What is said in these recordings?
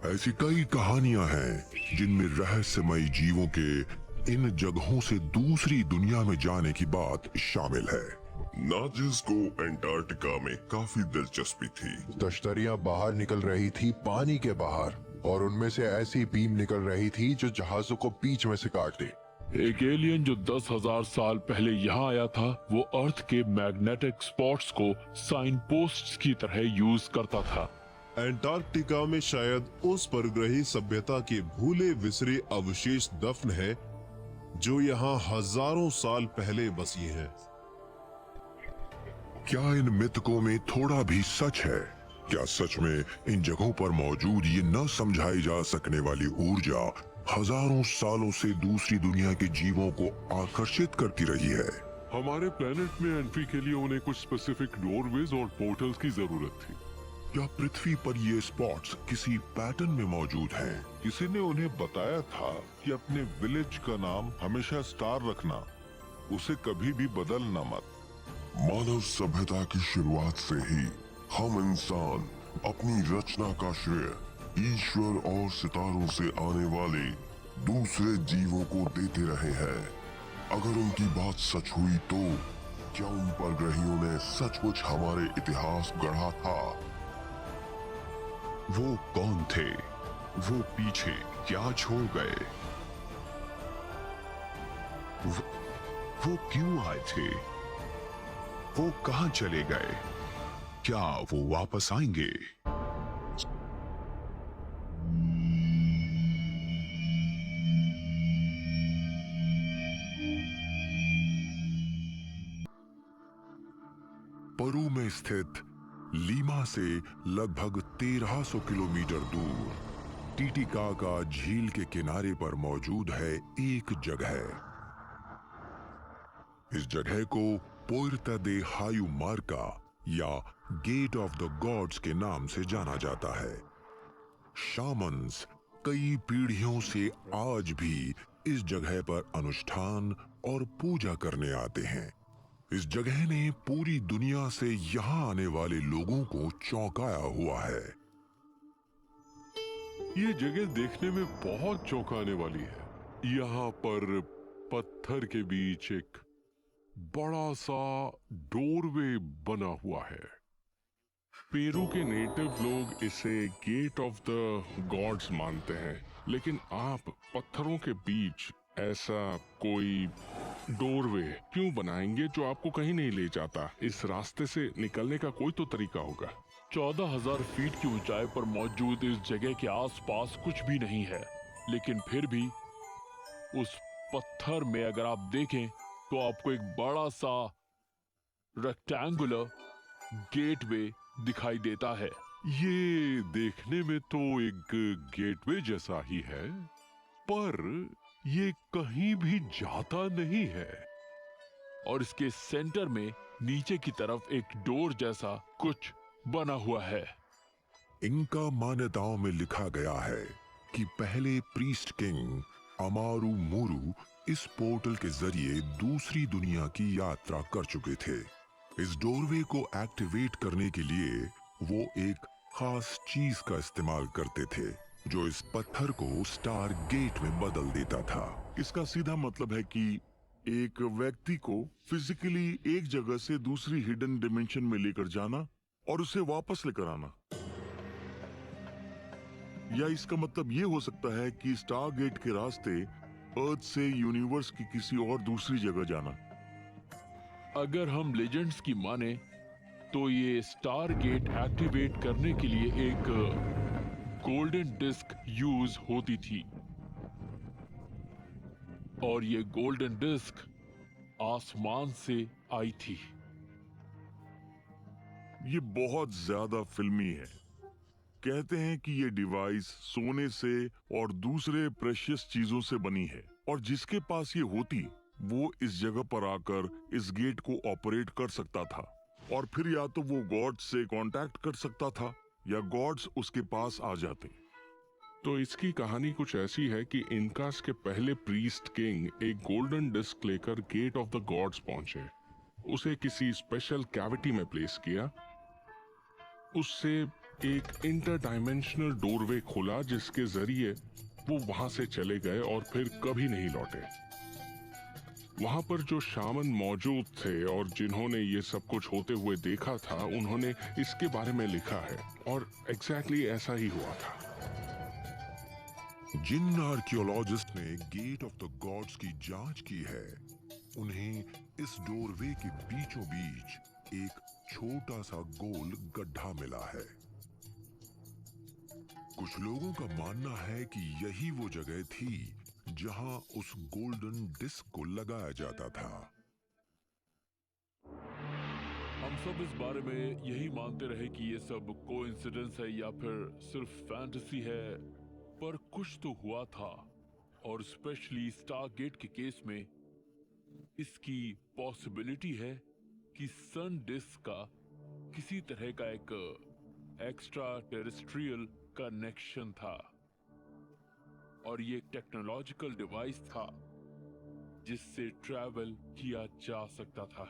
ऐसी कई कहानियां हैं जिनमें रहस्यमयी जीवों के इन जगहों से दूसरी दुनिया में जाने की बात शामिल है। नाजिस को अंटार्कटिका में काफी दिलचस्पी थी। तश्तरियां बाहर निकल रही थी पानी के बाहर, और उनमें से ऐसी बीम निकल रही थी जो जहाजों को बीच में से काट दे। एक एलियन जो 10,000 साल पहले यहाँ आया था, वो अर्थ के मैग्नेटिक स्पॉट्स को साइन पोस्ट्स की तरह यूज करता था। अंटार्कटिका में शायद उस परग्रही सभ्यता के भूले बिसरे अवशेष दफन है जो यहाँ हजारों साल पहले बसी हैं। क्या इन मिथकों में थोड़ा भी सच है? क्या सच में इन जगहों पर मौजूद ये न समझाई जा सकने वाली ऊर्जा हजारों सालों से दूसरी दुनिया के जीवों को आकर्षित करती रही है? हमारे प्लेनेट में एंट्री के लिए उन्हें कुछ स्पेसिफिक डोरवेज और पोर्टल्स की जरूरत थी। या पृथ्वी पर ये स्पॉट्स किसी पैटर्न में मौजूद हैं? किसी ने उन्हें बताया था कि अपने विलेज का नाम हमेशा स्टार रखना, उसे कभी भी बदलना मत। मानव सभ्यता की शुरुआत से ही हम इंसान अपनी रचना का श्रेय ईश्वर और सितारों से आने वाले दूसरे जीवों को देते रहे हैं। अगर उनकी बात सच हुई तो क्या उन परग्रहियों ने सचमुच हमारे इतिहास गढ़ा था? वो कौन थे? वो पीछे क्या छोड़ गए? वो क्यों आए थे? वो कहां चले गए? क्या वो वापस आएंगे? पेरू में स्थित लीमा से लगभग 1300 किलोमीटर दूर टीटीकाका झील के किनारे पर मौजूद है एक जगह। इस जगह को पुएर्टा दे हायुमार्का या गेट ऑफ द गॉड्स के नाम से जाना जाता है। शामन्स कई पीढ़ियों से आज भी इस जगह पर अनुष्ठान और पूजा करने आते हैं। इस जगह ने पूरी दुनिया से यहाँ आने वाले लोगों को चौंकाया हुआ है। ये जगह देखने में बहुत चौंकाने वाली है। यहाँ पर पत्थर के बीच एक बड़ा सा डोरवे बना हुआ है। पेरू के नेटिव लोग इसे गेट ऑफ द गॉड्स मानते हैं, लेकिन आप पत्थरों के बीच ऐसा कोई डोरवे क्यों बनाएंगे जो आपको कहीं नहीं ले जाता? इस रास्ते से निकलने का कोई तो तरीका होगा। 14,000 फीट की ऊंचाई पर मौजूद इस जगह के आसपास कुछ भी नहीं है, लेकिन फिर भी उस पत्थर में अगर आप देखें तो आपको एक बड़ा सा रेक्टेंगुलर गेटवे दिखाई देता है। ये देखने में तो एक गेटवे जैसा ही है, पर ये कहीं भी जाता नहीं है। और इसके सेंटर में नीचे की तरफ एक डोर जैसा कुछ बना हुआ है। इनका मान्यताओं में लिखा गया है कि पहले प्रीस्ट किंग अमारू मुरू इस पोर्टल के जरिए दूसरी दुनिया की यात्रा कर चुके थे। इस डोरवे को एक्टिवेट करने के लिए वो एक खास चीज का इस्तेमाल करते थे जो इस पत्थर को स्टार गेट में बदल देता था। इसका सीधा मतलब है कि एक व्यक्ति को फिजिकली एक जगह से दूसरी हिडन डिमेंशन में लेकर जाना और उसे वापस लेकर आना। या इसका मतलब ये हो सकता है कि स्टार गेट के रास्ते अर्थ से यूनिवर्स की किसी और दूसरी जगह जाना। अगर हम लेजेंड्स की माने तो ये स्टार गेट एक्टिवेट करने के लिए एक गोल्डन डिस्क यूज होती थी, और ये गोल्डन डिस्क आसमान से आई थी। ये बहुत ज्यादा फिल्मी है। कहते हैं कि ये डिवाइस सोने से और दूसरे प्रेशियस चीजों से बनी है, और जिसके पास ये होती वो इस जगह पर आकर इस गेट को ऑपरेट कर सकता था, और फिर या तो वो गॉड्स से कांटेक्ट कर सकता था या गॉड्स उसके पास आ जाते। तो इसकी कहानी कुछ ऐसी है कि इनकास के पहले प्रीस्ट किंग एक गोल्डन डिस्क लेकर गेट ऑफ द गॉड्स पहुंचे, उसे किसी स्पेशल कैविटी में प्लेस किया, उससे एक इंटर डायमेंशनल डोरवे खोला जिसके जरिए वो वहां से चले गए और फिर कभी नहीं लौटे। वहां पर जो शामन मौजूद थे और जिन्होंने ये सब कुछ होते हुए देखा था, उन्होंने इसके बारे में लिखा है और एग्जैक्टली ऐसा ही हुआ था। जिन आर्कियोलॉजिस्ट ने गेट ऑफ द गॉड्स की जांच की है, उन्हें इस डोरवे के बीचों बीच एक छोटा सा गोल गड्ढा मिला है। कुछ लोगों का मानना है कि यही वो जगह थी जहां उस गोल्डन डिस्क को लगाया जाता था। हम सब इस बारे में यही मानते रहे कि ये सब कोइंसिडेंस है या फिर सिर्फ फैंटेसी है, पर कुछ तो हुआ था। और स्पेशली स्टारगेट के केस में इसकी पॉसिबिलिटी है कि सन डिस्क का किसी तरह का एक एक्स्ट्रा टेरेस्ट्रियल कनेक्शन था और ये एक टेक्नोलॉजिकल डिवाइस था जिससे ट्रैवल किया जा सकता था।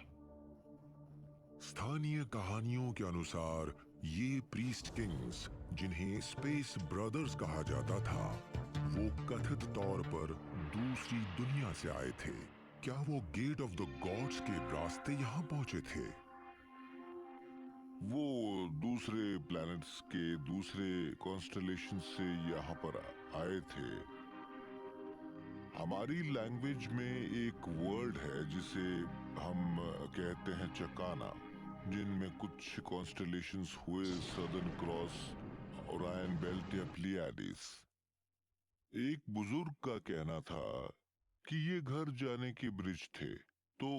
स्थानीय कहानियों के अनुसार ये प्रीस्ट किंग्स, जिन्हें स्पेस ब्रदर्स कहा जाता था, वो कथित तौर पर दूसरी दुनिया से आए थे। क्या वो गेट ऑफ द गॉड्स के रास्ते यहां पहुंचे थे? वो दूसरे प्लैनेट्स के दूसरे कॉन्स्टलेशन से यहाँ पर आए थे। हमारी लैंग्वेज में एक वर्ड है जिसे हम कहते हैं चकाना, जिनमें कुछ कॉन्स्टलेशंस हुए, सदर्न क्रॉस, ओरायन बेल्ट या प्लियाडिस। एक बुजुर्ग का कहना था कि ये घर जाने के ब्रिज थे, तो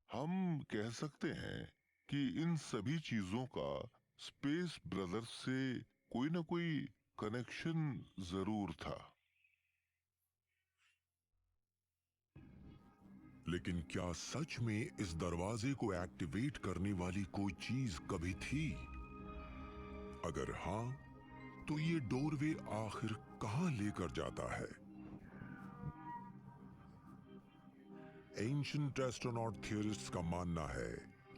हम कह सकते हैं कि इन सभी चीजों का स्पेस ब्रदर्स से कोई ना कोई कनेक्शन जरूर था। लेकिन क्या सच में इस दरवाजे को एक्टिवेट करने वाली कोई चीज कभी थी? अगर हां, तो ये डोरवे आखिर कहां लेकर जाता है? एंशिएंट एस्ट्रोनॉट थियरिस्ट्स का मानना है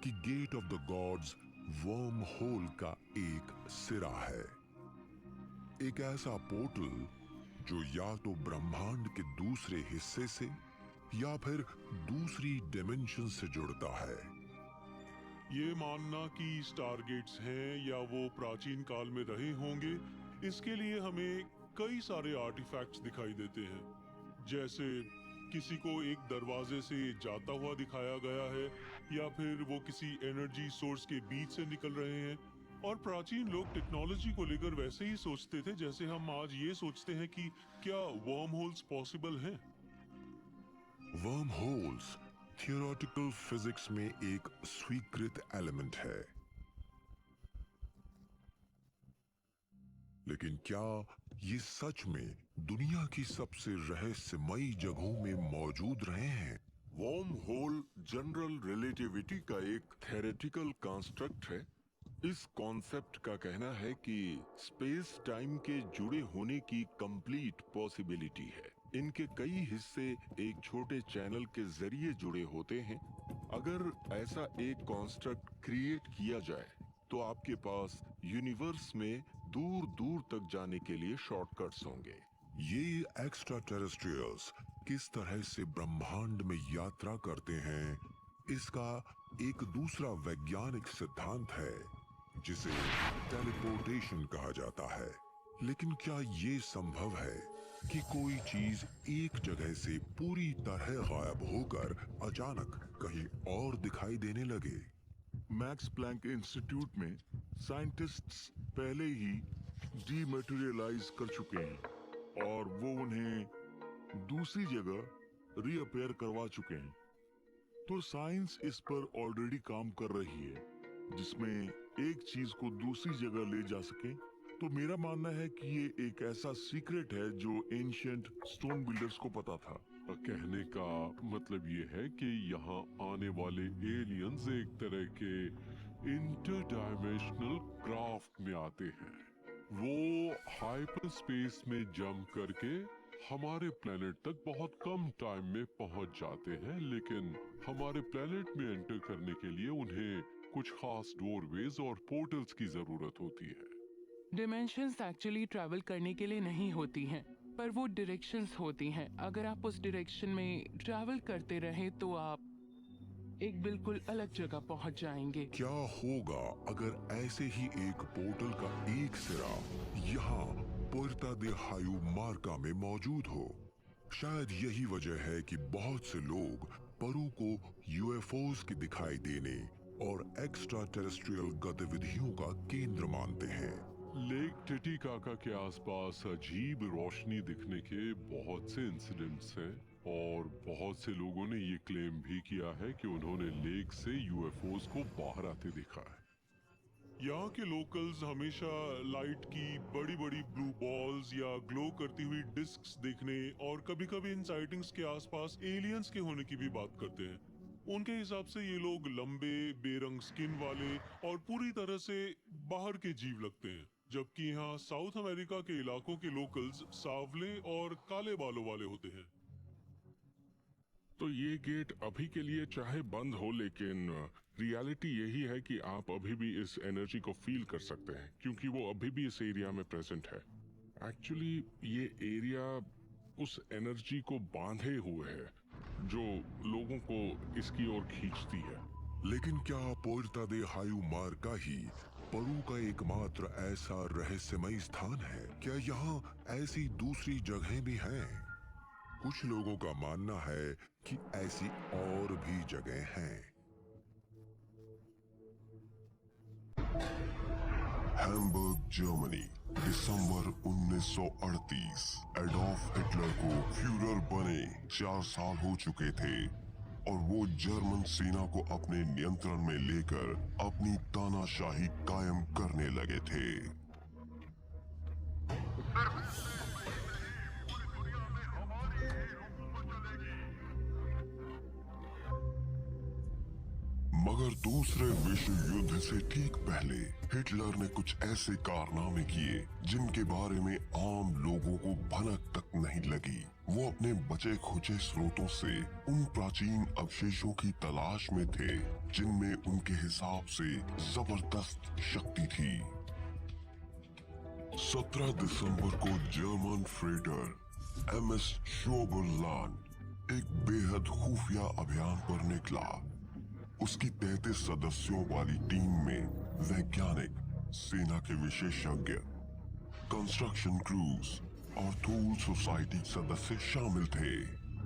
कि gate of the gods wormhole का एक सिरा है, एक ऐसा पोर्टल जो या तो ब्रह्मांड के दूसरे हिस्से से या फिर दूसरी डिमेंशन से जुड़ता है। ये मानना कि स्टारगेट्स हैं या वो प्राचीन काल में रहे होंगे, इसके लिए हमें कई सारे आर्टिफैक्ट्स दिखाई देते हैं। जैसे किसी को एक दरवाजे से जाता हुआ दिखाया गया है, या फिर वो किसी एनर्जी सोर्स के बीच से निकल रहे हैं। और प्राचीन लोग टेक्नोलॉजी को लेकर वैसे ही सोचते थे जैसे हम आज ये सोचते हैं कि क्या वर्म होल्स पॉसिबल हैं। वर्म होल्स थियोरेटिकल फिजिक्स में एक स्वीकृत एलिमेंट है, लेकिन क्या ये सच में दुनिया की सबसे रहस्यमयी जगहों में मौजूद रहे हैं? वर्म होल जनरल रिलेटिविटी का एक थ्योरेटिकल कंस्ट्रक्ट है। इस कॉन्सेप्ट का कहना है कि स्पेस टाइम के जुड़े होने की कंप्लीट पॉसिबिलिटी है। इनके कई हिस्से एक छोटे चैनल के जरिए जुड़े होते हैं। अगर ऐसा एक कॉन्स्ट्रक्ट क्रिएट किया जाए तो आपके पास यूनिवर्स में दूर दूर तक जाने के लिए शॉर्टकट्स होंगे। ये एक्स्ट्रा टेरेस्ट्रियल्स किस तरह से ब्रह्मांड में यात्रा करते हैं, इसका एक दूसरा वैज्ञानिक सिद्धांत है जिसे टेलीपोर्टेशन कहा जाता है। लेकिन क्या ये संभव है कि कोई चीज एक जगह से पूरी तरह गायब होकर अचानक कहीं और दिखाई देने लगे? मैक्स प्लैंक इंस्टीट्यूट में साइंटिस्ट्स पहले ही डीमैटेरियलाइज कर चुके हैं और वो उन्हें दूसरी जगह रीअपेयर करवा चुके हैं। तो साइंस इस पर ऑलरेडी काम कर रही है जिसमें एक चीज को दूसरी जगह ले जा सके। तो मेरा मानना है कि ये एक ऐसा सीक्रेट है जो एंशिएंट स्टोन बिल्डर्स को पता था। कहने का मतलब ये है कि यहाँ आने वाले एलियंस एक तरह के इंटरडायमेंशनल क्राफ्ट में आते हैं। वो हाइपर स्पेस में जंप करके हमारे प्लेनेट तक बहुत कम टाइम में पहुंच जाते हैं, लेकिन हमारे प्लेनेट में एंटर करने के लिए उन्हें कुछ खास डोरवेज और पोर्टल्स की जरूरत होती है। डिमेंशंस एक्चुअली ट्रैवल करने के लिए नहीं होती हैं, पर वो डायरेक्शंस होती हैं। अगर आप उस डायरेक्शन में ट्रैवल करते रहें तो आप एक बिल्कुल अलग जगह पहुंच जाएंगे। क्या होगा अगर ऐसे ही एक पोर्टल का एक सिरा यहाँ पुएर्टा दे हायू मार्का में मौजूद हो? शायद यही वजह है कि बहुत से लोग परू को यूएफओज के दिखाई देने और एक्स्ट्रा टेरेस्ट्रियल गतिविधियों का केंद्र मानते हैं। लेक टिटिकाका के आसपास अजीब रोशनी दिखने के बहुत से इंसिडेंट्स हैं और बहुत से लोगों ने ये क्लेम भी किया है कि उन्होंने लेक से यूएफओज को बाहर आते देखा है। यहाँ के लोकल्स हमेशा लाइट की बड़ी बड़ी ब्लू बॉल्स या ग्लो करती हुई डिस्क्स देखने और कभी-कभी इन साइटिंग्स के आसपास एलियंस के होने की भी बात करते हैं। उनके हिसाब से ये लोग लंबे, बेरंग स्किन वाले और पूरी तरह से बाहर के जीव लगते हैं, जबकि यहाँ साउथ अमेरिका के इलाकों के लोकल्स सांवले और काले बालों वाले होते हैं। तो ये गेट अभी के लिए चाहे बंद हो, लेकिन रियलिटी यही है कि आप अभी भी इस एनर्जी को फील कर सकते हैं, क्योंकि वो अभी भी इस एरिया में प्रेजेंट है। एक्चुअली ये एरिया उस एनर्जी को बांधे हुए है जो लोगों को इसकी ओर खींचती है। लेकिन क्या पुएर्टा दे हायू मार्का ही परू का एकमात्र ऐसा रहस्यमय स्थान है? क्या यहाँ ऐसी दूसरी जगहें भी हैं? कुछ लोगों का मानना है कि ऐसी और भी जगह हैं। हैम्बर्ग, जर्मनी, दिसंबर 1938। एडोल्फ हिटलर को फ्यूरर बने 4 साल हो चुके थे और वो जर्मन सेना को अपने नियंत्रण में लेकर अपनी तानाशाही कायम करने लगे थे। मगर दूसरे विश्व युद्ध से ठीक पहले हिटलर ने कुछ ऐसे कारनामे किए जिनके बारे में आम लोगों को भनक तक नहीं लगी। वो अपने बचे खुचे स्रोतों से उन प्राचीन अवशेषों की तलाश में थे जिनमें उनके हिसाब से जबरदस्त शक्ति थी। 17 दिसंबर को जर्मन फ्रेटर एमएस शोबरलैंड एक बेहद खुफिया अभियान पर निकला। उसकी 33 सदस्यों वाली टीम में वैज्ञानिक, सेना के विशेषज्ञ, कंस्ट्रक्शन क्रूज और थूल सोसाइटी सदस्य शामिल थे।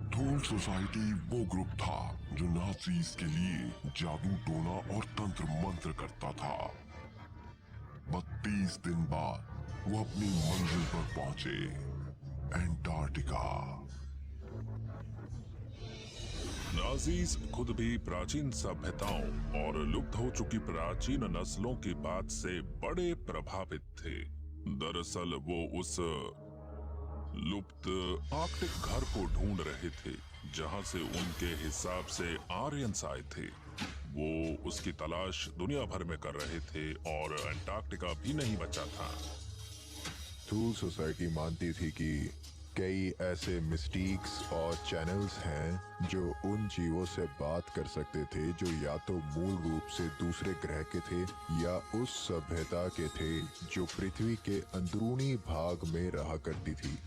थूल सोसाइटी वो ग्रुप था जो नाजीज के लिए जादू टोना और तंत्र मंत्र करता था। 32 दिन बाद वो अपनी मंजिल पर पहुंचे, एंटार्क्टिका। नाजीज खुद भी प्राचीन सभ्यताओं और लुप्त हो चुकी प्राचीन नस्लों की बात से बड़े प्रभावित थे। दरअसल वो उस लुप्त आर्कटिक घर को ढूंढ रहे थे जहां से उनके हिसाब से आर्यंस आए थे। वो उसकी तलाश दुनिया भर में कर रहे थे और अंटार्कटिका भी नहीं बचा था। थूल सोसाइटी मानती थी कि कई ऐसे मिस्टिक्स और चैनल्स हैं जो उन जीवों से बात कर सकते थे जो या तो मूल रूप से दूसरे ग्रह के थे या उस सभ्यता के थे जो पृथ्वी के अंदरूनी भाग में रहा करती थी।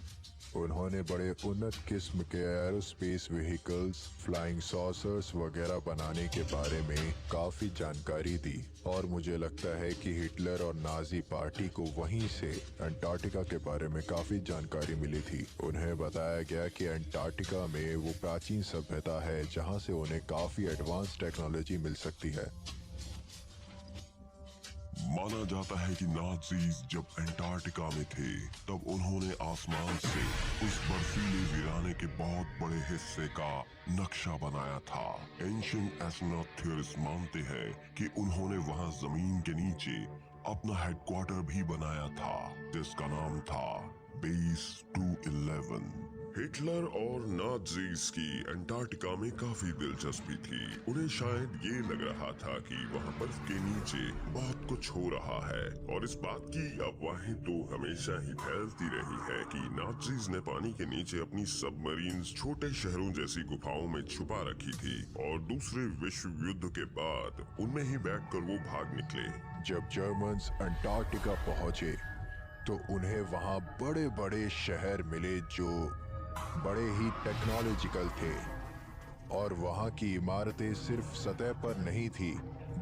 उन्होंने बड़े उन्नत किस्म के एरोस्पेस व्हीकल्स, फ्लाइंग सॉसर्स वगैरह बनाने के बारे में काफी जानकारी दी और मुझे लगता है कि हिटलर और नाजी पार्टी को वहीं से अंटार्कटिका के बारे में काफी जानकारी मिली थी। उन्हें बताया गया कि अंटार्कटिका में वो प्राचीन सभ्यता है जहां से उन्हें काफी एडवांस टेक्नोलॉजी मिल सकती है। माना जाता है कि नाजीज जब अंटार्कटिका में थे तब उन्होंने आसमान से उस बर्फीले वीराने के बहुत बड़े हिस्से का नक्शा बनाया था। एंशिएंट एस्ट्रोनॉट थ्योरिस्ट मानते हैं कि उन्होंने वहां जमीन के नीचे अपना हेडक्वार्टर भी बनाया था जिसका नाम था बेस 211। हिटलर और नाजीज की अंटार्कटिका में काफी दिलचस्पी थी। उन्हें शायद ये लग रहा था कि वहाँ बर्फ के नीचे बहुत कुछ हो रहा है और इस बात की अफवाहें तो हमेशा ही फैलती रही है कि नाजीज ने पानी के नीचे अपनी सबमरीन्स छोटे शहरों जैसी गुफाओं में छुपा रखी थी और दूसरे विश्व युद्ध के बाद उनमें ही बैठकर वो भाग निकले। जब जर्मन्स अंटार्कटिका पहुंचे तो उन्हें वहां बड़े बड़े शहर मिले जो बड़े ही टेक्नोलॉजिकल थे, और वहां की इमारतें सिर्फ सतह पर नहीं थी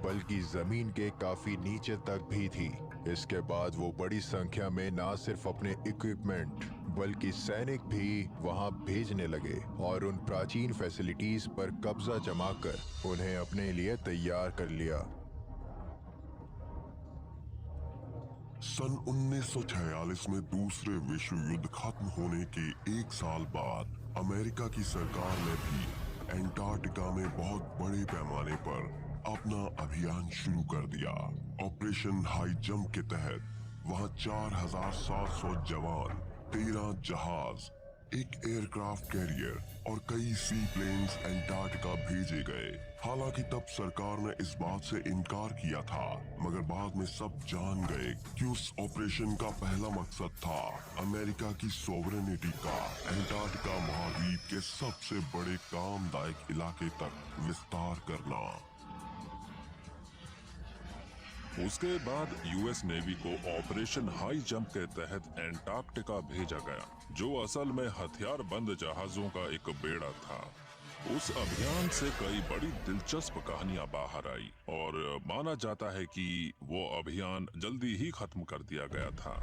बल्कि जमीन के काफी नीचे तक भी थी। इसके बाद वो बड़ी संख्या में ना सिर्फ अपने इक्विपमेंट बल्कि सैनिक भी वहां भेजने लगे और उन प्राचीन फैसिलिटीज पर कब्जा जमाकर उन्हें अपने लिए तैयार कर लिया। सन 1946 में दूसरे विश्व युद्ध खत्म होने के 1 साल बाद अमेरिका की सरकार ने भी एंटार्क्टिका में बहुत बड़े पैमाने पर अपना अभियान शुरू कर दिया। ऑपरेशन हाई जंप के तहत वहां 4700 जवान, 13 जहाज, एक एयरक्राफ्ट कैरियर और कई सी प्लेन्स एंटार्क्टिका भेजे गए। हालांकि तब सरकार ने इस बात से इनकार किया था, मगर बाद में सब जान गए कि उस ऑपरेशन का पहला मकसद था अमेरिका की सोवरेनिटी का एंटार्क्टिका महाद्वीप के सबसे बड़े कामदायक इलाके तक विस्तार करना। उसके बाद यूएस नेवी को ऑपरेशन हाई जंप के तहत एंटार्क्टिका भेजा गया, जो असल में हथियारबंद जहाजों का एक बेड़ा था। उस अभियान से कई बड़ी दिलचस्प कहानियां बाहर आई और माना जाता है कि वो अभियान जल्दी ही खत्म कर दिया गया था।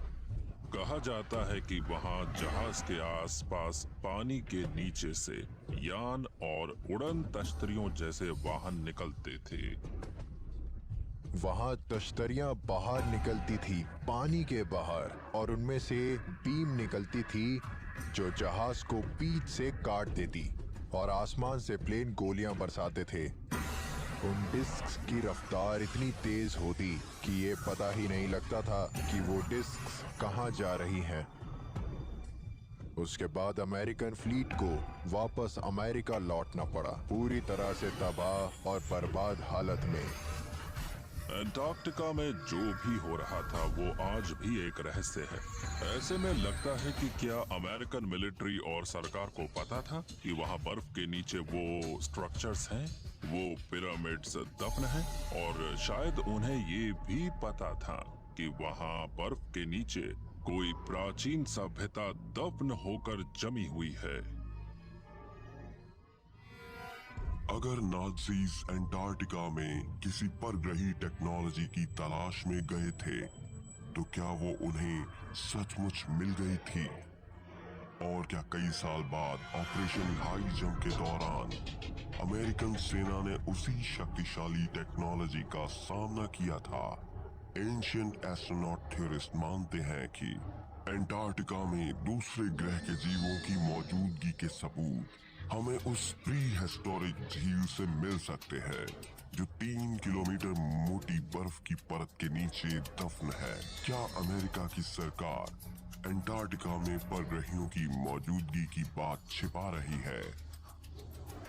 कहा जाता है कि वहां जहाज के आसपास पानी के नीचे से यान और उड़न तश्तरियों जैसे वाहन निकलते थे। वहां तश्तरियां बाहर निकलती थी पानी के बाहर, और उनमें से बीम निकलती थी जो जहाज को पीठ से काट देती, और आसमान से प्लेन गोलियां बरसाते थे। उन डिस्क्स की रफ्तार इतनी तेज होती कि ये पता ही नहीं लगता था कि वो डिस्क्स कहां जा रही हैं। उसके बाद अमेरिकन फ्लीट को वापस अमेरिका लौटना पड़ा, पूरी तरह से तबाह और बर्बाद हालत में। एंटार्क्टिका में जो भी हो रहा था वो आज भी एक रहस्य है। ऐसे में लगता है कि क्या अमेरिकन मिलिट्री और सरकार को पता था कि वहाँ बर्फ के नीचे वो स्ट्रक्चर्स हैं, वो पिरामिड्स दफन हैं, और शायद उन्हें ये भी पता था कि वहाँ बर्फ के नीचे कोई प्राचीन सभ्यता दफन होकर जमी हुई है। अगर नाज़ीज एंटार्क्टिका में किसी परग्रही टेक्नोलॉजी की तलाश में गए थे, तो क्या वो उन्हें सचमुच मिल गई थी? और क्या कई साल बाद ऑपरेशन हाई जंप के दौरान अमेरिकन सेना ने उसी शक्तिशाली टेक्नोलॉजी का सामना किया था? एंशिएंट एस्ट्रोनॉट थ्योरिस्ट मानते हैं कि एंटार्क्टिका में दूसरे ग्रह के जीवों की मौजूदगी के सबूत हमें उस प्री हिस्टोरिक झील से मिल सकते हैं जो 3 किलोमीटर मोटी बर्फ की परत के नीचे दफन है। क्या अमेरिका की सरकार एंटार्क्टिका में परग्रहियों की मौजूदगी की बात छिपा रही है?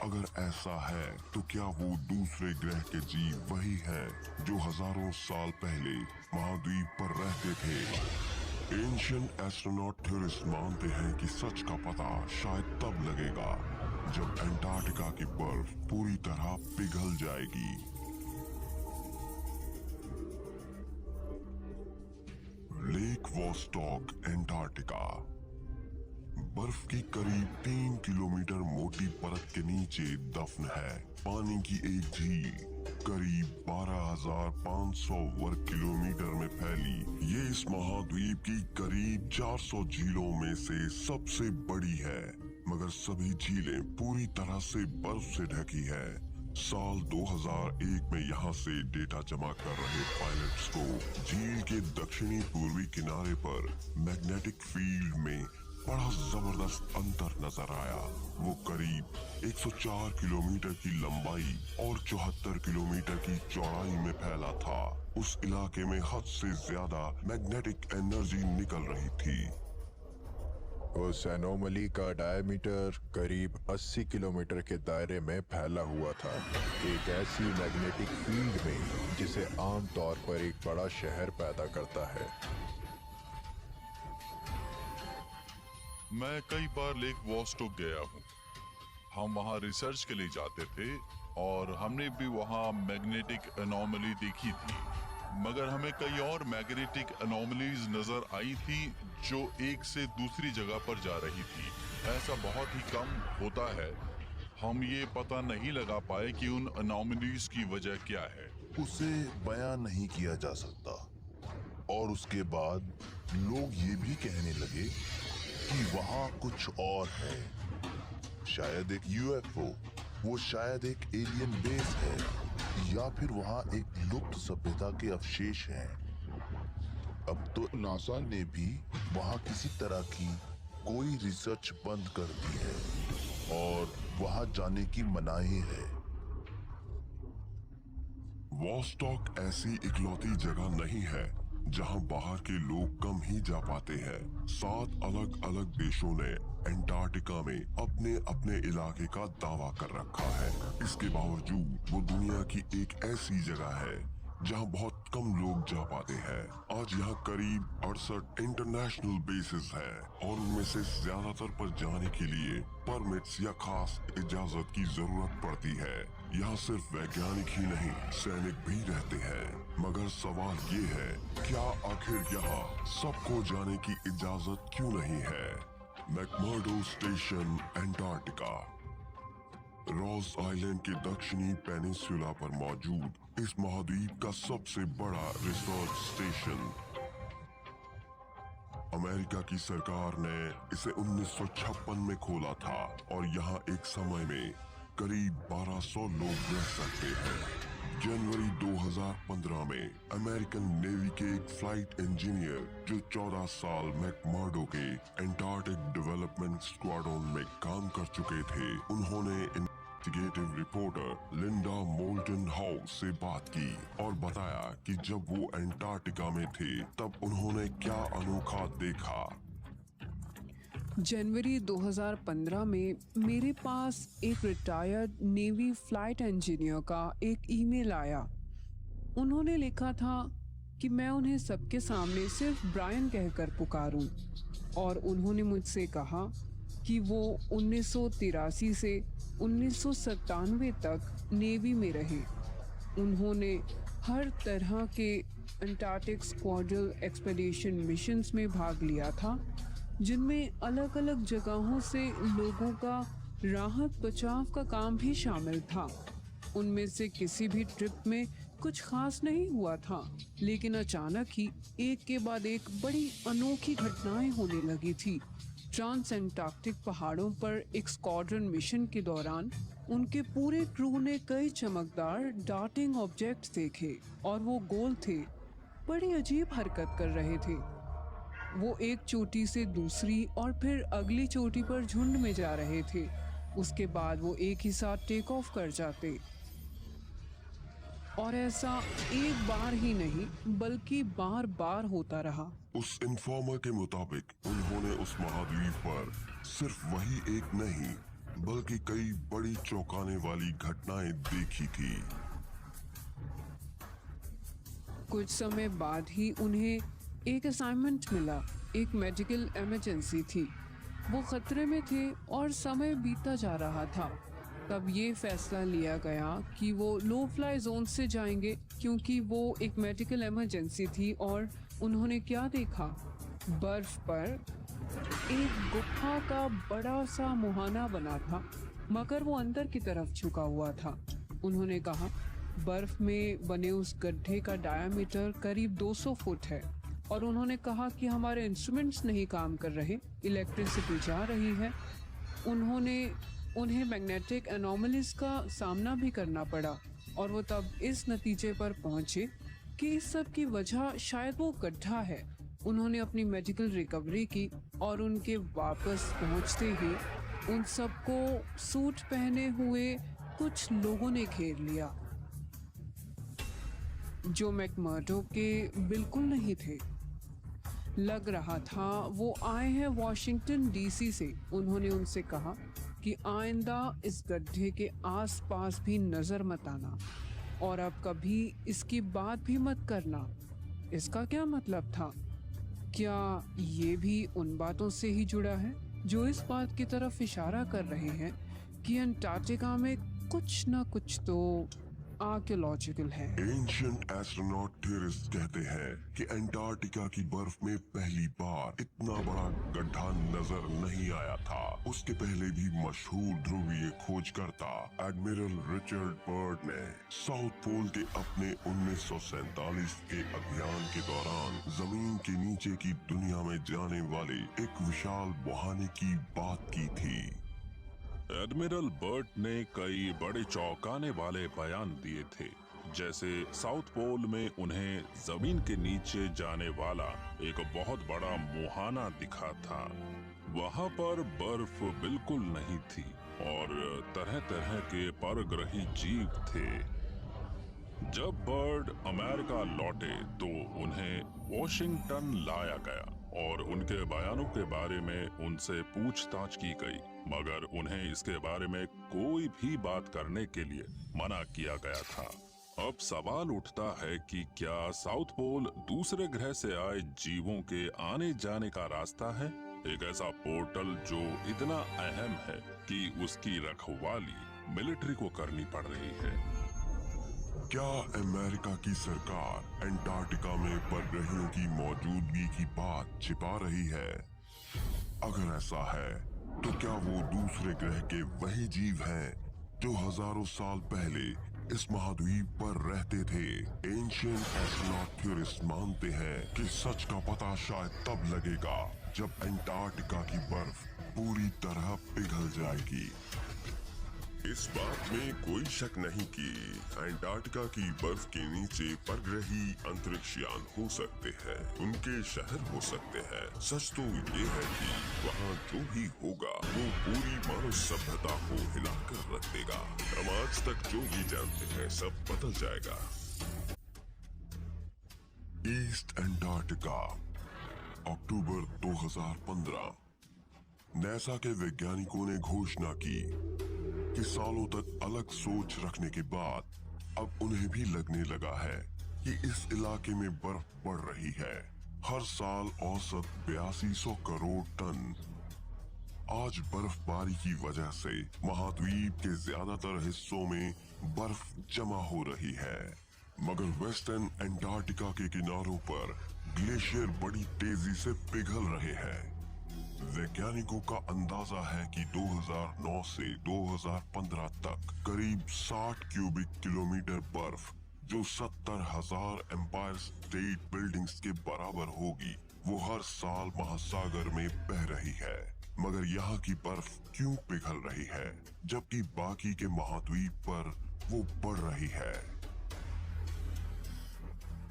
अगर ऐसा है तो क्या वो दूसरे ग्रह के जीव वही हैं जो हजारों साल पहले महाद्वीप पर रहते थे? एंशिएंट एस्ट्रोनॉट थ्योरिस्ट मानते हैं कि सच का पता शायद तब लगेगा जब एंटार्क्टिका की बर्फ पूरी तरह पिघल जाएगी। लेक वोस्टॉक एंटार्क्टिका बर्फ की करीब 3 किलोमीटर मोटी परत के नीचे दफन है। पानी की एक झील करीब 12,500 वर्ग किलोमीटर में फैली। ये इस महाद्वीप की करीब 400 झीलों में से सबसे बड़ी है, मगर सभी झीलें पूरी तरह से बर्फ से ढकी है। साल 2001 में यहाँ से डेटा जमा कर रहे पायलट्स को झील के दक्षिणी पूर्वी किनारे पर मैग्नेटिक फील्ड में बड़ा जबरदस्त अंतर नजर आया। वो करीब 104 किलोमीटर की लंबाई और 74 किलोमीटर की चौड़ाई में फैला था। उस इलाके में हद से ज्यादा मैग्नेटिक एनर्जी निकल रही थी। उस एनोमली का डायमीटर करीब 80 किलोमीटर के दायरे में फैला हुआ था, एक ऐसी मैग्नेटिक फील्ड में जिसे आमतौर पर एक बड़ा शहर पैदा करता है। मैं कई बार लेक वोस्टॉक गया हूँ। हम वहाँ रिसर्च के लिए जाते थे और हमने भी वहाँ मैग्नेटिक एनोमली देखी थी। मगर हमें कई और मैग्नेटिक एनोमलीज नजर आई थी जो एक से दूसरी जगह पर जा रही थी। ऐसा बहुत ही कम होता है। हम ये पता नहीं लगा पाए कि उन एनोमलीज की वजह क्या है। उसे बयां नहीं किया जा सकता। और उसके बाद लोग ये भी कहने लगे कि वहाँ कुछ और है, शायद एक यूएफओ, वो शायद एक एलियन बेस है, या फिर वहाँ एक लुप्त सभ्यता के अवशेष हैं। अब तो नासा ने भी वहाँ किसी तरह की कोई रिसर्च बंद कर दी है और वहाँ जाने की मनाही है। वॉस्टॉक ऐसी इकलौती जगह नहीं है जहां बाहर के लोग कम ही जा पाते हैं। 7 अलग अलग देशों ने अंटार्कटिका में अपने अपने इलाके का दावा कर रखा है। इसके बावजूद वो दुनिया की एक ऐसी जगह है जहां बहुत कम लोग जा पाते हैं। आज यहाँ करीब 68 इंटरनेशनल बेसेस हैं और उनमें से ज्यादातर पर जाने के लिए परमिट्स या खास इजाजत की जरूरत पड़ती है। यहाँ सिर्फ वैज्ञानिक ही नहीं, सैनिक भी रहते हैं। मगर सवाल ये है, क्या आखिर यहाँ सबको जाने की इजाजत क्यों नहीं है? मैकमर्डो स्टेशन, अंटार्कटिका। रॉस आइलैंड के दक्षिणी पेनिनसुला पर मौजूद इस महाद्वीप का सबसे बड़ा रिसर्च स्टेशन। अमेरिका की सरकार ने इसे 1956 में खोला था और यहाँ एक समय में करीब 1200 लोग रह सकते हैं। जनवरी 2015 में अमेरिकन नेवी के एक फ्लाइट इंजीनियर जो 14 साल मैकमर्डो के एंटार्क्टिक डेवलपमेंट स्क्वाड्रन में काम कर चुके थे, उन्होंने investigative reporter Linda molten house से बात की और बताया कि जब वो अंटार्कटिका में थे तब उन्होंने क्या अनोखा देखा। जनवरी 2015 में मेरे पास एक रिटायर्ड नेवी फ्लाइट इंजीनियर का एक ईमेल आया। उन्होंने लिखा था कि मैं उन्हें सबके सामने सिर्फ ब्रायन कहकर पुकारूं, और उन्होंने मुझसे कहा कि वो 1983 से 1997 तक नेवी में रहे। उन्होंने हर तरह के अंटार्कटिक स्क्वाड्रल एक्सपेडिशन मिशंस में भाग लिया था, जिनमें अलग अलग जगहों से लोगों का राहत बचाव का काम भी शामिल था। उनमें से किसी भी ट्रिप में कुछ खास नहीं हुआ था, लेकिन अचानक ही एक के बाद एक बड़ी अनोखी घटनाएं होने लगी थी। ट्रांस अंटार्कटिक पहाड़ों पर एक स्क्वाड्रन मिशन के दौरान उनके पूरे क्रू ने कई चमकदार डार्टिंग ऑब्जेक्ट्स देखे और वो गोल थे, बड़ी अजीब हरकत कर रहे थे। वो एक चोटी से दूसरी और फिर अगली चोटी पर झुंड में जा रहे थे। उसके बाद वो एक ही साथ टेक ऑफ कर जाते, और ऐसा एक बार ही नहीं बल्कि बार बार होता रहा। उस इन्फॉर्मर के मुताबिक उन्होंने उस महाद्वीप पर सिर्फ वही एक नहीं बल्कि कई बड़ी चौंकाने वाली घटनाएं देखी थी। कुछ समय बाद ही उन्हें एक असाइनमेंट मिला। एक मेडिकल इमरजेंसी थी, वो खतरे में थे और समय बीतता जा रहा था। तब ये फैसला लिया गया कि वो लो फ्लाई जोन से जाएंगे, क्योंकि वो एक मेडिकल इमरजेंसी थी। और उन्होंने क्या देखा? बर्फ पर एक गुफा का बड़ा सा मुहाना बना था, मगर वो अंदर की झुका झुका हुआ था। उन्होंने कहा, बर्फ में बने उस गड्ढे का डायामीटर करीब 200 फुट है। और उन्होंने कहा कि हमारे इंस्ट्रूमेंट्स नहीं काम कर रहे, इलेक्ट्रिसिटी जा रही है। उन्हें मैग्नेटिक एनोमलीज का सामना भी करना पड़ा, और वो तब इस नतीजे पर पहुंचे कि इस सब की वजह शायद वो गड्ढा है। उन्होंने अपनी मेडिकल रिकवरी की और उनके वापस पहुंचते ही उन सबको सूट पहने हुए कुछ लोगों ने घेर लिया, जो मैकमर्डो के बिल्कुल नहीं थे। लग रहा था वो आए हैं वॉशिंगटन डीसी से। उन्होंने उनसे कहा कि आइंदा इस गड्ढे के आसपास भी नजर मत आना और अब कभी इसकी बात भी मत करना। इसका क्या मतलब था? क्या ये भी उन बातों से ही जुड़ा है जो इस बात की तरफ इशारा कर रहे हैं कि अंटार्कटिका में कुछ न कुछ तो आर्कियोलॉजिकल है। एंशिएंट एस्ट्रोनॉट थ्योरिस्ट कहते हैं कि अंटार्कटिका की बर्फ में पहली बार इतना बड़ा गड्ढा नजर नहीं आया था। उसके पहले भी मशहूर ध्रुवीय खोजकर्ता एडमिरल रिचर्ड बर्ड ने साउथ पोल के अपने 1947 के अभियान के दौरान जमीन के नीचे की दुनिया में जाने वाले एक विशाल मुहाने की बात की थी। एडमिरल बर्ट ने कई बड़े चौंकाने वाले बयान दिए थे, जैसे साउथ पोल में उन्हें जमीन के नीचे जाने वाला एक बहुत बड़ा मुहाना दिखा था। वहां पर बर्फ बिल्कुल नहीं थी और तरह तरह के परग्रही जीव थे। जब बर्ड अमेरिका लौटे तो उन्हें वॉशिंगटन लाया गया और उनके बयानों के बारे में उनसे पूछताछ की गई, मगर उन्हें इसके बारे में कोई भी बात करने के लिए मना किया गया था। अब सवाल उठता है कि क्या साउथ पोल दूसरे ग्रह से आए जीवों के आने जाने का रास्ता है, एक ऐसा पोर्टल जो इतना अहम है कि उसकी रखवाली मिलिट्री को करनी पड़ रही है। क्या अमेरिका की सरकार अंटार्कटिका में परग्रहियों की मौजूदगी की बात छिपा रही है? अगर ऐसा है तो क्या वो दूसरे ग्रह के वही जीव हैं जो हजारों साल पहले इस महाद्वीप पर रहते थे? एंशिएंट एस्ट्रोनॉट थ्योरिस्ट मानते हैं कि सच का पता शायद तब लगेगा जब अंटार्कटिका की बर्फ पूरी तरह पिघल जाएगी। इस बात में कोई शक नहीं कि अंटार्कटिका की बर्फ के नीचे परग्रही अंतरिक्ष यान हो सकते हैं, उनके शहर हो सकते हैं। सच तो ये है कि वहाँ जो भी होगा वो पूरी मानव सभ्यता को हिलाकर रख देगा। हम आज तक जो भी जानते हैं सब बदल जाएगा। ईस्ट अंटार्कटिका, अक्टूबर 2015। नासा के वैज्ञानिकों ने घोषणा की कि सालों तक अलग सोच रखने के बाद अब उन्हें भी लगने लगा है कि इस इलाके में बर्फ बढ़ रही है। हर साल औसत 8200 करोड़ टन। आज बर्फबारी की वजह से महाद्वीप के ज्यादातर हिस्सों में बर्फ जमा हो रही है, मगर वेस्टर्न अंटार्कटिका के किनारों पर ग्लेशियर बड़ी तेजी से पिघल रहे हैं। वैज्ञानिकों का अंदाजा है कि 2009 से 2015 तक करीब 60 क्यूबिक किलोमीटर बर्फ, जो 70,000 एम्पायर स्टेट बिल्डिंग्स के बराबर होगी, वो हर साल महासागर में बह रही है। मगर यहाँ की बर्फ क्यों पिघल रही है जबकि बाकी के महाद्वीप पर वो बढ़ रही है?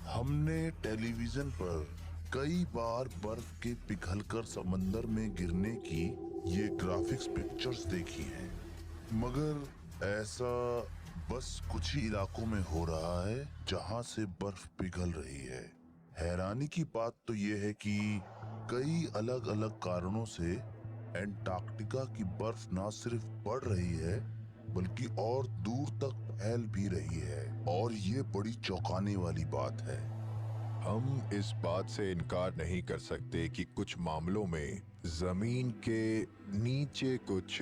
हमने टेलीविजन पर कई बार बर्फ के पिघलकर समंदर में गिरने की ये ग्राफिक्स पिक्चर्स देखी हैं, मगर ऐसा बस कुछ ही इलाकों में हो रहा है जहां से बर्फ पिघल रही है। हैरानी की बात तो ये है कि कई अलग अलग कारणों से अंटार्कटिका की बर्फ ना सिर्फ बढ़ रही है बल्कि और दूर तक फैल भी रही है, और ये बड़ी चौंकाने वाली बात है। हम इस बात से इनकार नहीं कर सकते कि कुछ मामलों में जमीन के नीचे कुछ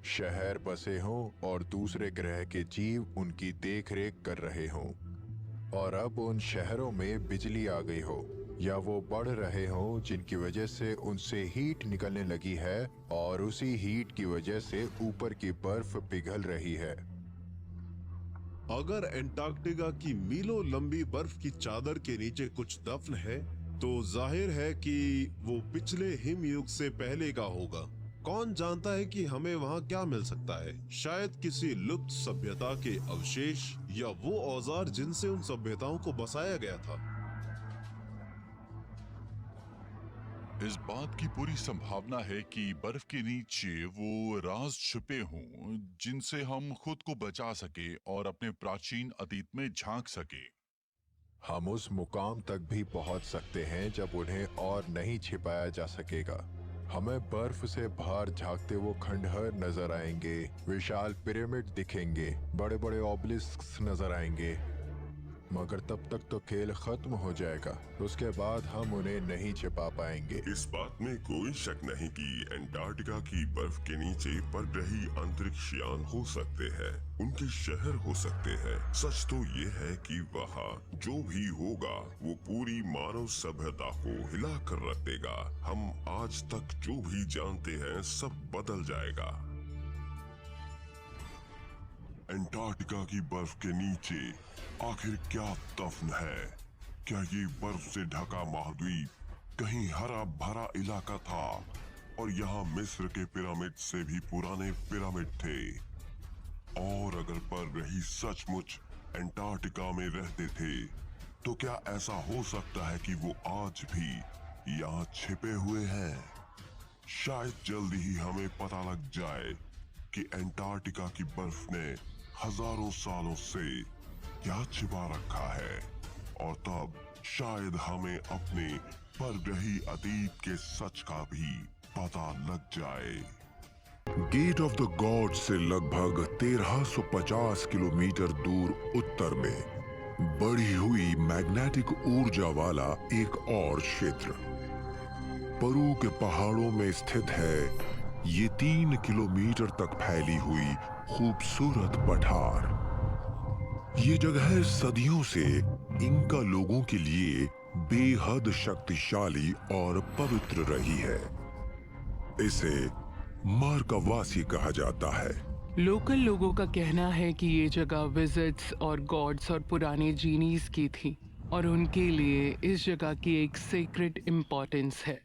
शहर बसे हों और दूसरे ग्रह के जीव उनकी देखरेख कर रहे हों, और अब उन शहरों में बिजली आ गई हो या वो बढ़ रहे हों जिनकी वजह से उनसे हीट निकलने लगी है और उसी हीट की वजह से ऊपर की बर्फ पिघल रही है। अगर अंटार्कटिका की मीलों लंबी बर्फ की चादर के नीचे कुछ दफन है तो जाहिर है कि वो पिछले हिमयुग से पहले का होगा। कौन जानता है कि हमें वहाँ क्या मिल सकता है? शायद किसी लुप्त सभ्यता के अवशेष या वो औजार जिनसे उन सभ्यताओं को बसाया गया था। इस बात की पूरी संभावना है कि बर्फ के नीचे वो राज छुपे हों जिनसे हम खुद को बचा सके और अपने प्राचीन अतीत में झांक सके। हम उस मुकाम तक भी पहुंच सकते हैं जब उन्हें और नहीं छिपाया जा सकेगा। हमें बर्फ से बाहर झांकते वो खंडहर नजर आएंगे, विशाल पिरामिड दिखेंगे, बड़े बड़े ऑबलिस्क्स नजर आएंगे, मगर तब तक तो खेल खत्म हो जाएगा। उसके बाद हम उन्हें नहीं छिपा पाएंगे। इस बात में कोई शक नहीं कि अंटार्कटिका की बर्फ के नीचे परग्रही अंतरिक्ष यान हो सकते हैं, उनके शहर हो सकते हैं। सच तो ये है कि वहाँ जो भी होगा वो पूरी मानव सभ्यता को हिला कर रख देगा। हम आज तक जो भी जानते हैं सब बदल जाएगा। अंटार्कटिका की बर्फ के नीचे आखिर क्या दफन है? क्या ये बर्फ से ढका महाद्वीप कहीं हरा भरा इलाका था और यहाँ मिस्र के पिरामिड से भी पुराने पिरामिड थे? और अगर परग्रही सचमुच अंटार्कटिका में रहते थे तो क्या ऐसा हो सकता है कि वो आज भी यहाँ छिपे हुए हैं? शायद जल्दी ही हमें पता लग जाए कि अंटार्कटिका की बर्फ ने हजारों सालों से क्या छिपा रखा है, और तब शायद हमें अपने परग्रही अतीत के सच का भी पता लग जाए। गेट ऑफ द गॉड से लगभग 1350 किलोमीटर दूर उत्तर में बढ़ी हुई मैग्नेटिक ऊर्जा वाला एक और क्षेत्र पेरू के पहाड़ों में स्थित है। ये 3 किलोमीटर तक फैली हुई खूबसूरत पठार। ये जगह सदियों से इंका लोगों के लिए बेहद शक्तिशाली और पवित्र रही है। इसे मार्कावासी कहा जाता है। लोकल लोगों का कहना है कि ये जगह विजिट्स और गॉड्स और पुराने जीनीज की थी और उनके लिए इस जगह की एक सीक्रेट इम्पोर्टेंस है।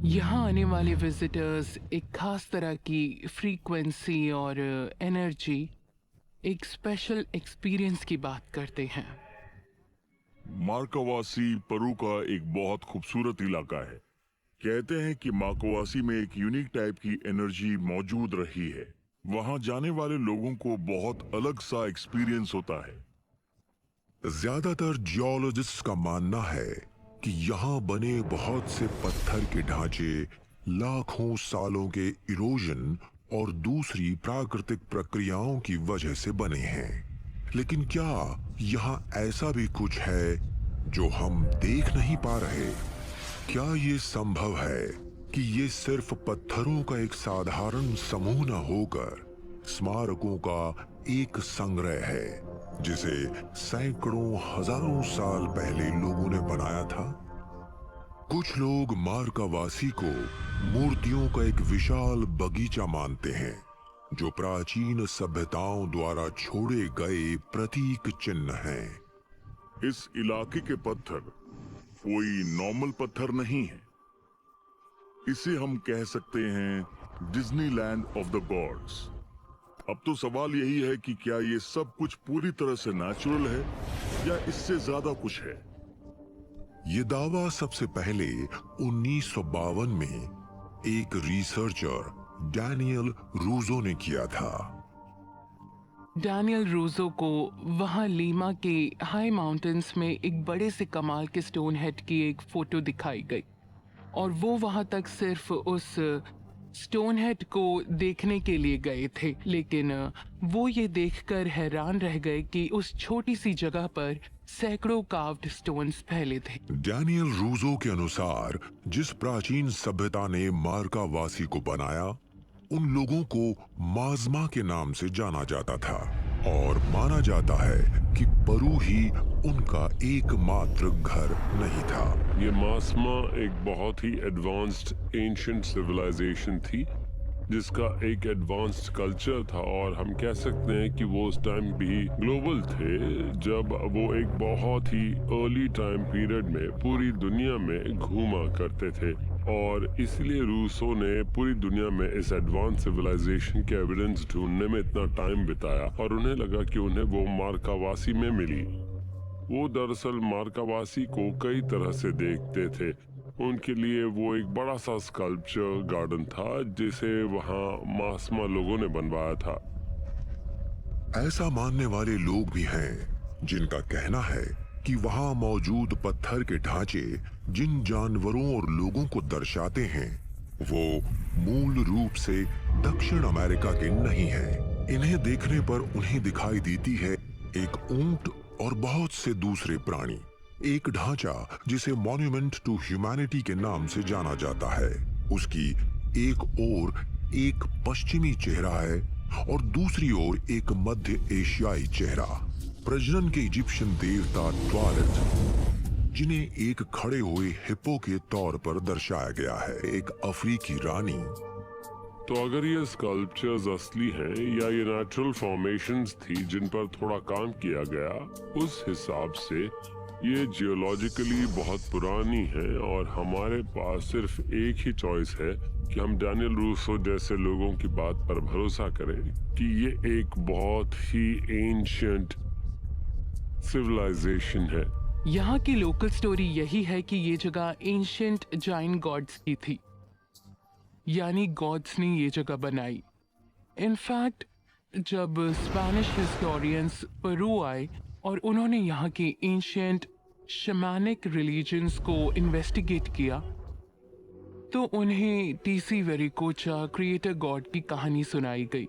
यहाँ आने वाले विजिटर्स एक खास तरह की फ्रीक्वेंसी और एनर्जी, एक स्पेशल एक्सपीरियंस की बात करते हैं। मार्कावासी पेरू का एक बहुत खूबसूरत इलाका है। कहते हैं कि मार्कावासी में एक यूनिक टाइप की एनर्जी मौजूद रही है। वहां जाने वाले लोगों को बहुत अलग सा एक्सपीरियंस होता है। ज्यादातर जियोलॉजिस्ट्स का मानना है कि यहाँ बने बहुत से पत्थर के ढांचे लाखों सालों के इरोजन और दूसरी प्राकृतिक प्रक्रियाओं की वजह से बने हैं। लेकिन क्या यहाँ ऐसा भी कुछ है जो हम देख नहीं पा रहे? क्या ये संभव है कि ये सिर्फ पत्थरों का एक साधारण समूह न होकर स्मारकों का एक संग्रह है जिसे सैकड़ों हजारों साल पहले लोगों ने बनाया था? कुछ लोग मार्कावासी को मूर्तियों का एक विशाल बगीचा मानते हैं जो प्राचीन सभ्यताओं द्वारा छोड़े गए प्रतीक चिन्ह हैं। इस इलाके के पत्थर कोई नॉर्मल पत्थर नहीं है। इसे हम कह सकते हैं डिज्नीलैंड ऑफ द गॉड्स। अब तो सवाल यही है कि क्या ये सब कुछ पूरी तरह से नेचुरल है या इससे ज्यादा कुछ है? ये दावा सबसे पहले 1952 में एक रिसर्चर डैनियल रूजो ने किया था। डैनियल रूजो को वहाँ लीमा के हाई माउंटेन्स में एक बड़े से कमाल के स्टोन हेड की एक फोटो दिखाई गई और वो वहाँ तक सिर्फ उस स्टोन हेड को देखने के लिए गए थे। लेकिन वो ये देखकर हैरान रह गए कि उस छोटी सी जगह पर सैकड़ों कार्व्ड स्टोन्स फैले थे। डैनियल रूजो के अनुसार जिस प्राचीन सभ्यता ने मार्कावासी को बनाया उन लोगों को माज़मा के नाम से जाना जाता था और माना जाता है कि पेरू ही उनका एकमात्र घर नहीं था। ये माज़मा एक बहुत ही एडवांस्ड एंशिएंट सिविलाइजेशन थी जिसका एक एडवांस्ड कल्चर था और हम कह सकते हैं कि वो उस टाइम भी ग्लोबल थे जब वो एक बहुत ही अर्ली टाइम पीरियड में पूरी दुनिया में घूमा करते थे और इसलिए रूसो ने पूरी दुनिया में इस एडवांस सिविलाइजेशन के एविडेंस ढूंढने में इतना टाइम बिताया और उन्हें लगा कि उन्हें वो मार्कावासी में मिली। वो दरअसल मार्कावासी को कई तरह से देखते थे। उनके लिए वो एक बड़ा सा स्कल्पचर गार्डन था जिसे वहाँ माज़मा लोगों ने बनवाया था। ऐसा मानने वाले लोग भी हैं जिनका कहना है कि वहाँ मौजूद पत्थर के ढांचे जिन जानवरों और लोगों को दर्शाते हैं वो मूल रूप से दक्षिण अमेरिका के नहीं हैं। इन्हें देखने पर उन्हें दिखाई देती है एक ऊंट और बहुत से दूसरे प्राणी। एक ढांचा जिसे मॉन्यूमेंट टू ह्यूमैनिटी के नाम से जाना जाता है। उसकी एक ओर एक पश्चिमी चेहरा है और दूसरी ओर एक मध्य एशियाई चेहरा। प्रजनन के इजिप्शियन देवता ट्वारेट, जिन्हें एक खड़े हुए हिप्पो के तौर पर दर्शाया गया है। एक अफ्रीकी रानी। तो अगर ये स्कल्पचर्स असली हैं या ये नेचुरल फॉर्मेशंस थी जिन पर थोड़ा काम किया गया, उस हिसाब से ये जियोलॉजिकली बहुत पुरानी है और हमारे पास सिर्फ एक ही चॉइस है कि हम डैनियल रूसो जैसे लोगों की बात पर भरोसा करें कि ये एक बहुत ही एंशिएंट सिविलाइजेशन है। यहाँ की लोकल स्टोरी यही है कि ये जगह एंशिएंट जाइंट गॉड्स की थी, यानी गॉड्स ने ये जगह बनाई। इनफैक्ट जब स्पेनिश हिस्टोरियंस पेरू आए और उन्होंने यहाँ के एंशिएंट शमानिक रिलीजन्स को इन्वेस्टिगेट किया, तो उन्हें टीसी वेरिकोचा क्रिएटर गॉड की कहानी सुनाई गई,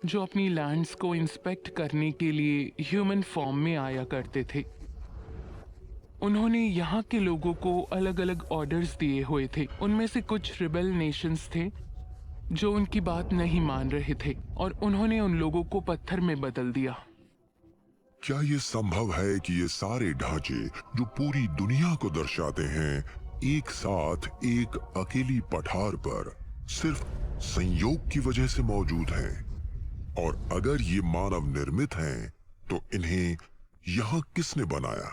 जो अपनी लैंड्स को इंस्पेक्ट करने के लिए ह्यूमन फॉर्म में आया करते थे। उन्होंने यहाँ के लोगों को अलग अलग ऑर्डर्स दिए हुए थे। उनमें से कुछ रिबेल नेशंस थे जो उनकी बात नहीं मान रहे थे और उन्होंने उन लोगों को पत्थर में बदल दिया। क्या ये संभव है कि ये सारे ढांचे जो पूरी दुनिया को दर्शाते हैं, एक साथ एक अकेली पठार पर सिर्फ संयोग की वजह से मौजूद हैं? और अगर ये मानव निर्मित हैं, तो इन्हें यहाँ किसने बनाया?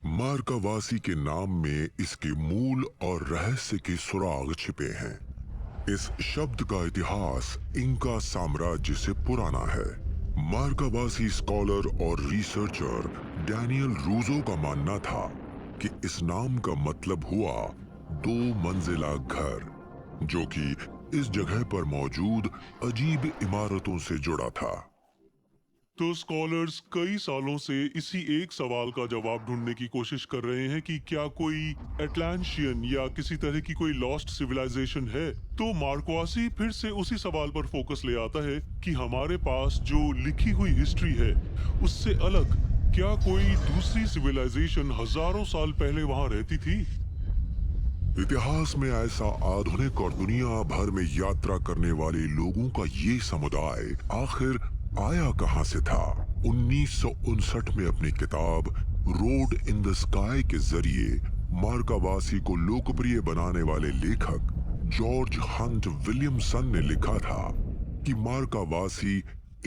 मार्कावासी के नाम में इसके मूल और रहस्य के सुराग छिपे हैं। इस शब्द का इतिहास इंका साम्राज्य से पुराना है। मार्कावासी स्कॉलर और रिसर्चर डैनियल रूजो का मानना था कि इस नाम का मतलब हुआ 2 मंजिला घर, जो कि इस जगह पर मौजूद अजीब इमारतों से जुड़ा था। तो स्कॉलर्स कई सालों से इसी एक सवाल का जवाब ढूंढने की कोशिश कर रहे हैं कि क्या कोई एटलांटियन या किसी तरह की कोई लॉस्ट सिविलाइजेशन है। तो मार्क्वासी फिर से उसी सवाल पर फोकस ले आता है कि हमारे पास जो लिखी हुई हिस्ट्री है उससे अलग क्या कोई दूसरी सिविलाइजेशन हजारों साल पहले वहां रहती थी। इतिहास में ऐसा आधुनिक और दुनिया भर में यात्रा करने वाले लोगों का ये समुदाय आखिर आया कहां से था? 1959 में अपनी किताब रोड इन द स्काई के जरिए मार्कावासी को लोकप्रिय बनाने वाले लेखक जॉर्ज हंट विलियमसन ने लिखा था कि मार्कावासी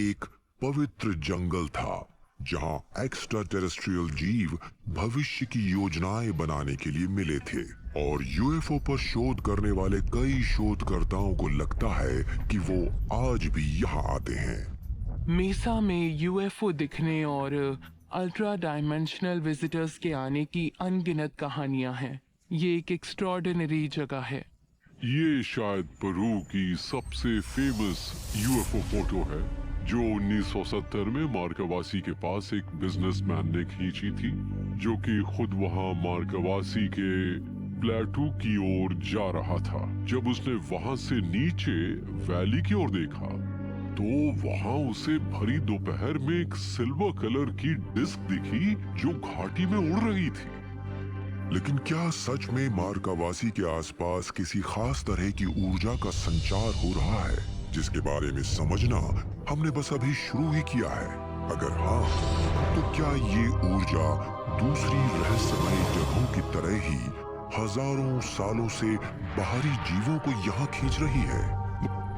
एक पवित्र जंगल था जहां एक्स्ट्रा टेरेस्ट्रियल जीव भविष्य की योजनाएं बनाने के लिए मिले थे। और यूएफओ पर शोध करने वाले कई शोधकर्ताओं को लगता है कि वो आज भी यहाँ आते हैं। मेसा में यूएफओ दिखने और अल्ट्रा डायमेंशनल विजिटर्स के आने की अनगिनत कहानियां हैं। ये एक एक्स्ट्रॉर्डिनरी जगह है। ये शायद पेरू की सबसे फेमस यूएफओ फोटो है जो 1970 में मार्कावासी के पास एक बिजनेसमैन ने खींची थी, जो कि खुद वहां मार्कावासी के प्लेटू की ओर जा रहा था। जब उसने वहां से नीचे वैली की ओर देखा तो वहां उसे भरी दोपहर में एक सिल्वर कलर की डिस्क दिखी जो घाटी में उड़ रही थी। लेकिन क्या सच में मार्कावासी के आसपास किसी खास तरह की ऊर्जा का संचार हो रहा है, जिसके बारे में समझना हमने बस अभी शुरू ही किया है? अगर हाँ, तो क्या ये ऊर्जा दूसरी रहस्यमयी जगहों की तरह ही हजारों सालों से बाहरी जीवों को यहाँ खींच रही है?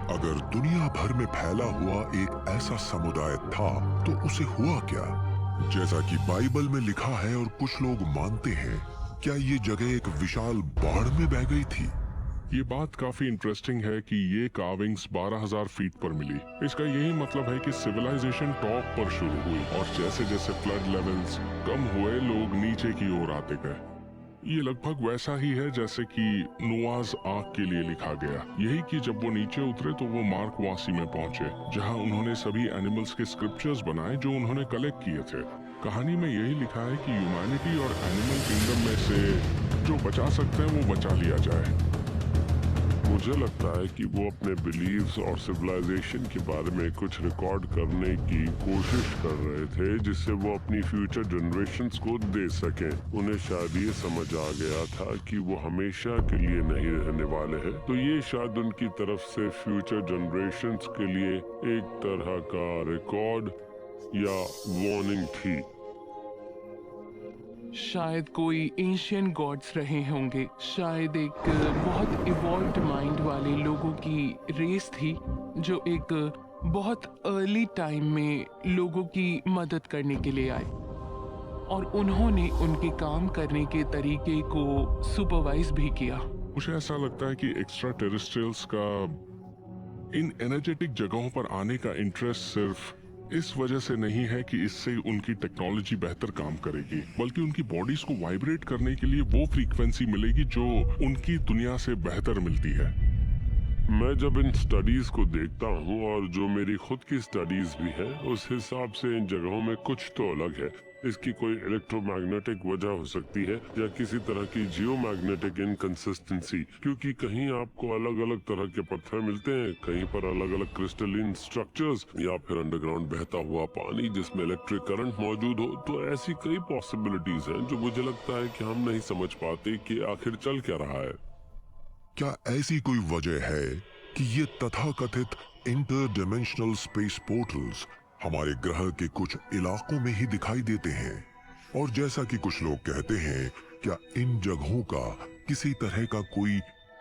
अगर दुनिया भर में फैला हुआ एक ऐसा समुदाय था तो उसे हुआ क्या? जैसा कि बाइबल में लिखा है और कुछ लोग मानते हैं, क्या ये जगह एक विशाल बाढ़ में बह गई थी? ये बात काफी इंटरेस्टिंग है कि ये कार्विंग्स 12,000 फीट पर मिली। इसका यही मतलब है कि सिविलाइजेशन टॉप पर शुरू हुई और जैसे जैसे फ्लड लेवल्स कम हुए लोग नीचे की ओर आते गए। ये लगभग वैसा ही है जैसे कि नोआज आर्क के लिए लिखा गया। यही कि जब वो नीचे उतरे तो वो मार्कवासी में पहुंचे, जहां उन्होंने सभी एनिमल्स के स्क्रिप्चर्स बनाए जो उन्होंने कलेक्ट किए थे। कहानी में यही लिखा है कि ह्यूमैनिटी और एनिमल किंगडम में से जो बचा सकते हैं वो बचा लिया जाए। मुझे लगता है कि वो अपने बिलीव्स और सिविलाइजेशन के बारे में कुछ रिकॉर्ड करने की कोशिश कर रहे थे जिससे वो अपनी फ्यूचर जनरेशन्स को दे सकें। उन्हें शायद ये समझ आ गया था कि वो हमेशा के लिए नहीं रहने वाले हैं, तो ये शायद उनकी तरफ से फ्यूचर जनरेशन्स के लिए एक तरह का रिकॉर्ड या वार्निंग थी। शायद कोई एशियन गॉड्स रहे होंगे, शायद एक बहुत इवॉल्व्ड माइंड वाले लोगों की रेस थी जो एक बहुत अर्ली टाइम में लोगों की मदद करने के लिए आए और उन्होंने उनके काम करने के तरीके को सुपरवाइज भी किया। मुझे ऐसा लगता है कि एक्स्ट्रा टेरेस्ट्रियल्स का इन एनर्जेटिक जगहों पर आने का इंटरेस्ट सिर्फ इस वजह से नहीं है कि इससे उनकी टेक्नोलॉजी बेहतर काम करेगी, बल्कि उनकी बॉडीज को वाइब्रेट करने के लिए वो फ्रीक्वेंसी मिलेगी जो उनकी दुनिया से बेहतर मिलती है। मैं जब इन स्टडीज को देखता हूँ और जो मेरी खुद की स्टडीज भी है, उस हिसाब से इन जगहों में कुछ तो अलग है। इसकी कोई इलेक्ट्रोमैग्नेटिक वजह हो सकती है या किसी तरह की जियोमैग्नेटिक इनकंसिस्टेंसी, क्योंकि कहीं आपको अलग अलग तरह के पत्थर मिलते हैं, कहीं पर अलग अलग क्रिस्टलिन स्ट्रक्चर्स या फिर अंडरग्राउंड बहता हुआ पानी जिसमें इलेक्ट्रिक करंट मौजूद हो। तो ऐसी कई पॉसिबिलिटीज हैं जो मुझे लगता है कि हम नहीं समझ पाते कि आखिर चल क्या रहा है। क्या ऐसी कोई वजह है कि ये तथाकथित इंटरडिमेंशनल स्पेस पोर्टल्स हमारे ग्रह के कुछ इलाकों में ही दिखाई देते हैं? और जैसा कि कुछ लोग कहते हैं, क्या इन जगहों का किसी तरह का कोई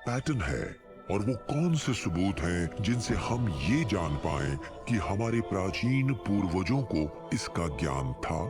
पैटर्न है? और वो कौन से सबूत हैं जिनसे हम ये जान पाएं कि हमारे प्राचीन पूर्वजों को इसका ज्ञान था?